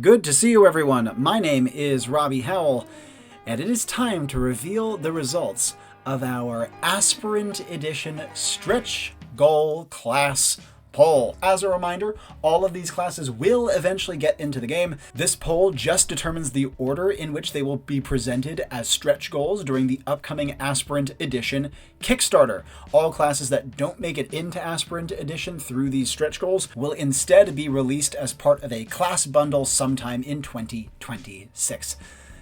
Good to see you, everyone. My name is Robbie Howell, and it is time to reveal the results of our Aspirant Edition Stretch Goal Class Poll. As a reminder, all of these classes will eventually get into the game. This poll just determines the order in which they will be presented as stretch goals during the upcoming Aspirant Edition Kickstarter. All classes that don't make it into Aspirant Edition through these stretch goals will instead be released as part of a class bundle sometime in 2026.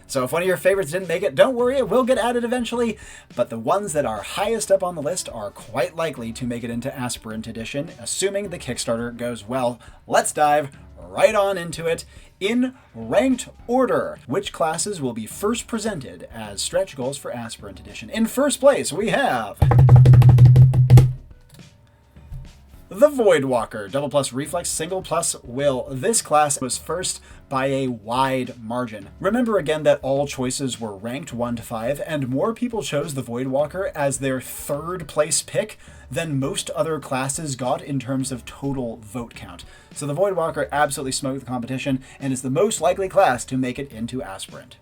So if one of your favorites didn't make it, don't worry, it will get added eventually, but the ones that are highest up on the list are quite likely to make it into Aspirant Edition, assuming the Kickstarter goes well. Let's dive right on into it. In ranked order, which classes will be first presented as stretch goals for Aspirant Edition? In first place, we have the Voidwalker, double plus reflex, single plus will. This class was first by a wide margin. Remember again that all choices were ranked 1 to 5, and more people chose the Voidwalker as their third place pick than most other classes got in terms of total vote count. So the Voidwalker absolutely smoked the competition and is the most likely class to make it into Aspirant.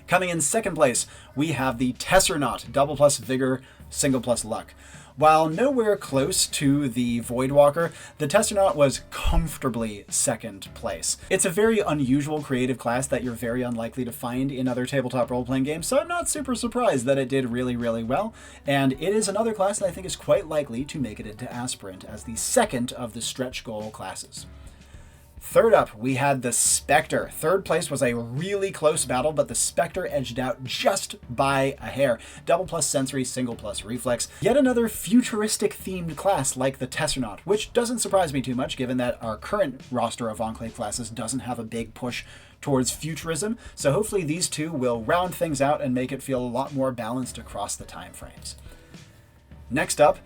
Coming in second place, we have the Tessernaut, double plus vigor, single plus luck. While nowhere close to the Voidwalker, the Tessernaut was comfortably second place. It's a very unusual creative class that you're very unlikely to find in other tabletop role-playing games, so I'm not super surprised that it did really, really well, and it is another class that I think is quite likely to make it into Aspirant as the second of the stretch goal classes. Third up, we had the Spectre. Third place was a really close battle, but the Spectre edged out just by a hair. Double plus sensory, single plus reflex. Yet another futuristic themed class like the Tessernaut, which doesn't surprise me too much given that our current roster of Enclave classes doesn't have a big push towards futurism, so hopefully these two will round things out and make it feel a lot more balanced across the time frames. Next up,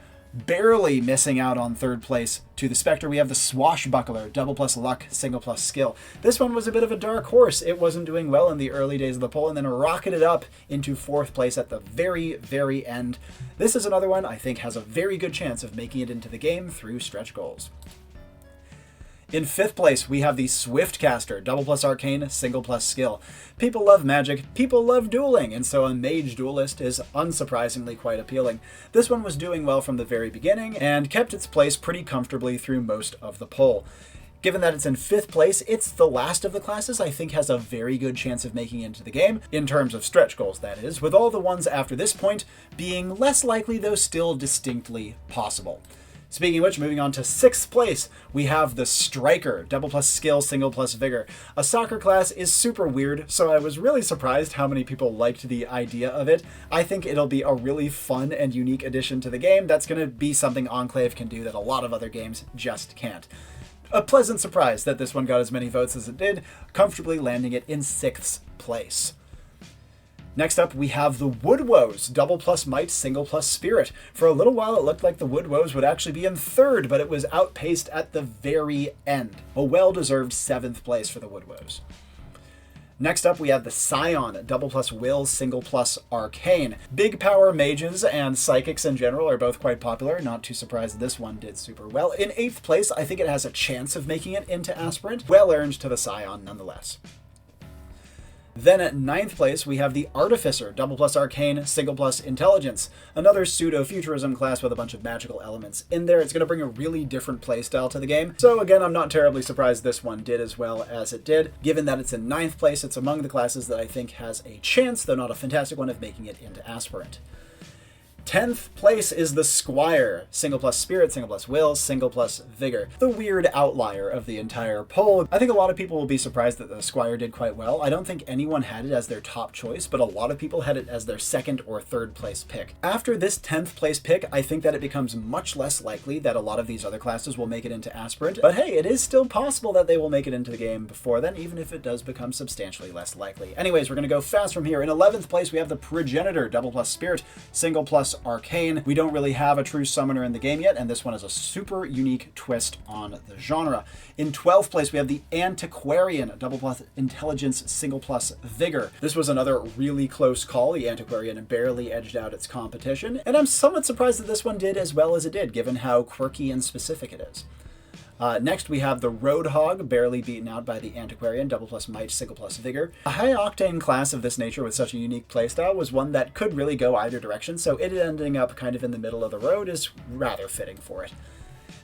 barely missing out on third place to the Spectre, we have the Swashbuckler, double plus luck, single plus skill. This one was a bit of a dark horse. It wasn't doing well in the early days of the poll and then rocketed up into fourth place at the very, very end. This is another one I think has a very good chance of making it into the game through stretch goals. In fifth place, we have the Swiftcaster, double plus arcane, single plus skill. People love magic, people love dueling, and so a mage duelist is unsurprisingly quite appealing. This one was doing well from the very beginning and kept its place pretty comfortably through most of the poll. Given that it's in fifth place, it's the last of the classes I think has a very good chance of making it into the game, in terms of stretch goals that is, with all the ones after this point being less likely though still distinctly possible. Speaking of which, moving on to sixth place, we have the Striker, double plus skill, single plus vigor. A soccer class is super weird, so I was really surprised how many people liked the idea of it. I think it'll be a really fun and unique addition to the game that's going to be something Enclave can do that a lot of other games just can't. A pleasant surprise that this one got as many votes as it did, comfortably landing it in sixth place. Next up, we have the Woodwoes, double plus might, single plus spirit. For a little while, it looked like the Woodwoes would actually be in third, but it was outpaced at the very end. A well-deserved seventh place for the Woodwoes. Next up, we have the Scion, double plus will, single plus arcane. Big power mages and psychics in general are both quite popular. Not too surprised this one did super well. In eighth place, I think it has a chance of making it into Aspirant. Well earned to the Scion nonetheless. Then at ninth place, we have the Artificer, double plus arcane, single plus intelligence. Another pseudo-futurism class with a bunch of magical elements in there. It's going to bring a really different playstyle to the game. So again, I'm not terribly surprised this one did as well as it did. Given that it's in ninth place, it's among the classes that I think has a chance, though not a fantastic one, of making it into Aspirant. 10th place is the Squire, single plus spirit, single plus will, single plus vigor. The weird outlier of the entire poll. I think a lot of people will be surprised that the Squire did quite well. I don't think anyone had it as their top choice, but a lot of people had it as their second or third place pick. After this 10th place pick, I think that it becomes much less likely that a lot of these other classes will make it into Aspirant, but hey, it is still possible that they will make it into the game before then, even if it does become substantially less likely. Anyways, we're going to go fast from here. In 11th place, we have the Progenitor, double plus spirit, single plus arcane. We don't really have a true summoner in the game yet, and this one is a super unique twist on the genre. In 12th place, we have the Antiquarian, double plus intelligence, single plus vigor. This was another really close call. The Antiquarian barely edged out its competition, and I'm somewhat surprised that this one did as well as it did, given how quirky and specific it is. Next, we have the Roadhog, barely beaten out by the Antiquarian, double plus might, single plus vigor. A high-octane class of this nature with such a unique playstyle was one that could really go either direction, so it ending up kind of in the middle of the road is rather fitting for it.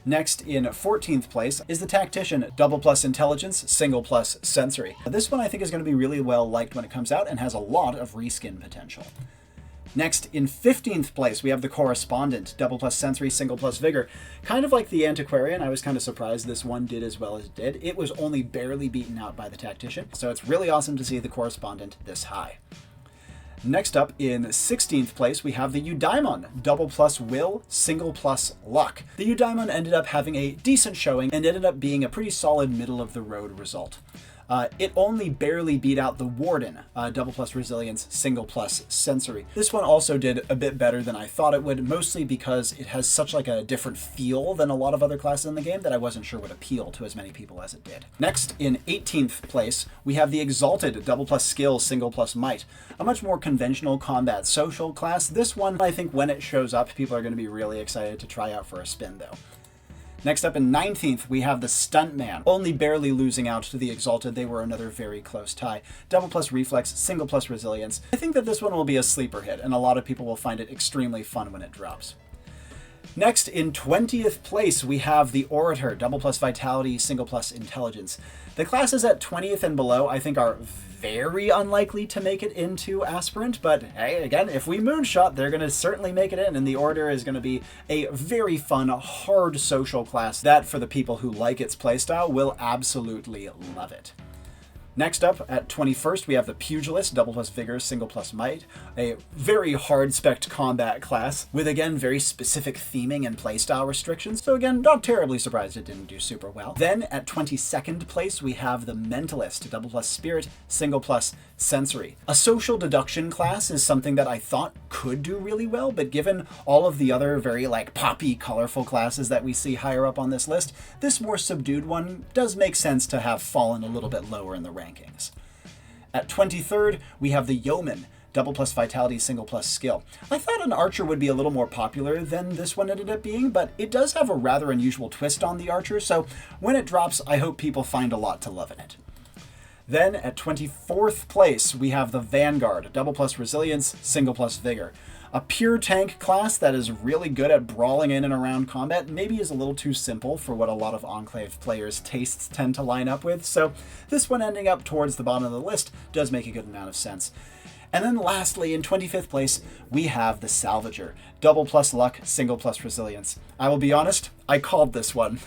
Next, in 14th place, is the Tactician, double plus intelligence, single plus sensory. This one I think is going to be really well liked when it comes out and has a lot of reskin potential. Next, in 15th place, we have the Correspondent, double plus sensory, single plus vigor. Kind of like the Antiquarian, I was kind of surprised this one did as well as it did. It was only barely beaten out by the Tactician, so it's really awesome to see the Correspondent this high. Next up, in 16th place, we have the Eudaimon, double plus will, single plus luck. The Eudaimon ended up having a decent showing and ended up being a pretty solid middle-of-the-road result. It only barely beat out the Warden, double plus resilience, single plus sensory. This one also did a bit better than I thought it would, mostly because it has such like a different feel than a lot of other classes in the game that I wasn't sure would appeal to as many people as it did. Next, in 18th place, we have the Exalted, double plus skill, single plus might. A much more conventional combat social class. This one, I think when it shows up, people are going to be really excited to try out for a spin though. Next up in 19th, we have the Stuntman, only barely losing out to the Exalted. They were another very close tie. Double plus reflex, single plus resilience. I think that this one will be a sleeper hit, and a lot of people will find it extremely fun when it drops. Next, in 20th place, we have the Orator, double plus vitality, single plus intelligence. The classes at 20th and below, I think, are very unlikely to make it into Aspirant, but hey, again, if we moonshot, they're going to certainly make it in, and the Orator is going to be a very fun, hard social class that, for the people who like its playstyle, will absolutely love it. Next up, at 21st, we have the Pugilist, double plus vigor, single plus might, a very hard-spec'd combat class with, again, very specific theming and playstyle restrictions, so again, not terribly surprised it didn't do super well. Then, at 22nd place, we have the Mentalist, double plus spirit, single plus sensory. A social deduction class is something that I thought could do really well, but given all of the other very, poppy, colorful classes that we see higher up on this list, this more subdued one does make sense to have fallen a little bit lower in the rankings. At 23rd, we have the Yeoman, double plus vitality, single plus skill. I thought an archer would be a little more popular than this one ended up being, but it does have a rather unusual twist on the archer, so when it drops, I hope people find a lot to love in it. Then, at 24th place, we have the Vanguard, double plus resilience, single plus vigor. A pure tank class that is really good at brawling in and around combat, maybe is a little too simple for what a lot of Enclave players' tastes tend to line up with, so this one ending up towards the bottom of the list does make a good amount of sense. And then lastly, in 25th place, we have the Salvager, double plus luck, single plus resilience. I will be honest, I called this one.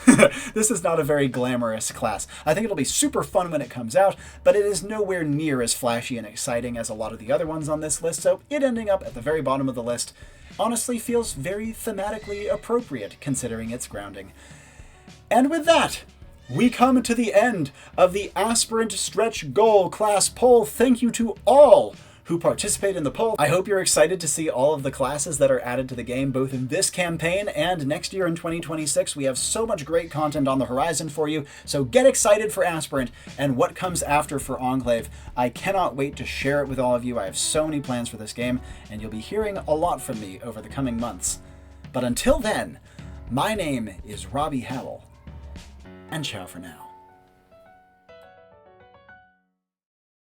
This is not a very glamorous class. I think it'll be super fun when it comes out, but it is nowhere near as flashy and exciting as a lot of the other ones on this list, so it ending up at the very bottom of the list honestly feels very thematically appropriate considering its grounding. And with that, we come to the end of the Aspirant Stretch Goal class poll. Thank you to all who participate in the poll. I hope you're excited to see all of the classes that are added to the game, both in this campaign and next year in 2026. We have so much great content on the horizon for you, so get excited for Aspirant and what comes after for Enclave. I cannot wait to share it with all of you. I have so many plans for this game, and you'll be hearing a lot from me over the coming months. But until then, my name is Robbie Howell, and ciao for now.